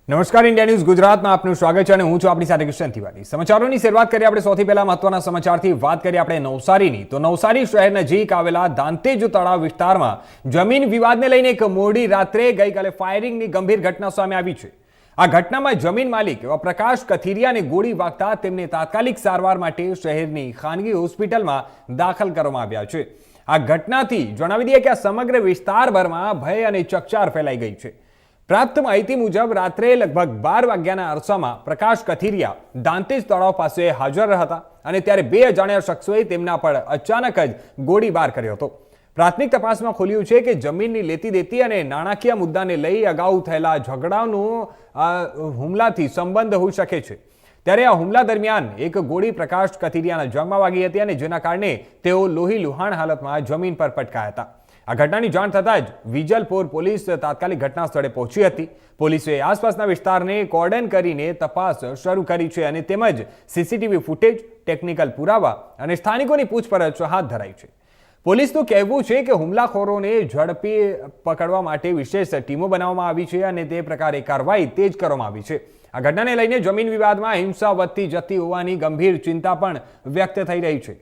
નમસ્કાર, India news ગુજરાતમાં આપનું સ્વાગત છે અને હું છું આપણી સાથે કિશન તિવારી। સમાચારોની શરૂઆત કરીએ આપણે સૌથી પહેલા મહત્વના સમાચારથી વાત કરીએ આપણે નવસારીની। તો નવસારી શહેર નજીક આવેલા દાંતેજ તળાવ વિસ્તારમાં જમીન વિવાદને લઈને એક મોડી રાત્રે ગઈકાલે ફાયરિંગની ગંભીર ઘટના સામે આવી છે। આ ઘટનામાં જમીન માલિક એવા પ્રકાશ કથિરિયાને ગોળી વાગતા તેમને તાત્કાલિક સારવાર માટે શહેરની ખાનગી હોસ્પિટલમાં દાખલ કરવામાં આવ્યા છે। આ ઘટનાથી જણાવી દઈએ કે આ સમગ્ર વિસ્તારભરમાં ભય અને ચકચાર ફેલાઈ ગઈ છે। प्राप्त माहिती मुजब रात्रे लगभग 12 वाग्याना अरसामां प्रकाश कथिरिया दांतेज तळाव पासे हाजर हता अने त्यारे बे अजाण्या शख्सोए तेमना पर अचानक ज गोळीबार कर्यो हतो। प्राथमिक तपासमां खोल्युं छे के जमीननी लेती देती अने नाणाकीय मुद्दाने लई अगाऊ थयेला झगड़ानो हुमलाथी संबंध होई शके छे। त्यारे आ हुमला दरमियान एक गोળી प्रकाश कथिरियाना जंगमां वागी हती अने जेना कारणे तेओ लोही लुहाण हालतमां जमीन पर पटकाया हता। आ घटनाની જાણ થતાં જ વિજલપોર પોલીસ તાત્કાલિક ઘટના સ્થળે પહોંચી હતી। પોલીસે આસપાસના વિસ્તારને કોર્ડન કરીને તપાસ શરૂ કરી છે અને તેમજ સીસીટીવી ફૂટેજ, ટેકનિકલ પુરાવા અને સ્થાનિકોની પૂછપરછ હાથ ધરાઈ છે। પોલીસનું કહેવું છે કે હુમલાખોરોને ઝડપી પકડવા માટે વિશેષ ટીમો બનાવવામાં આવી છે અને તે પ્રકારે કાર્યવાહી તેજ કરવામાં આવી છે। આ ઘટનાને લઈને જમીન વિવાદમાં હિંસા વધતી જતી હોવાની ગંભીર ચિંતા પણ વ્યક્ત થઈ રહી છે।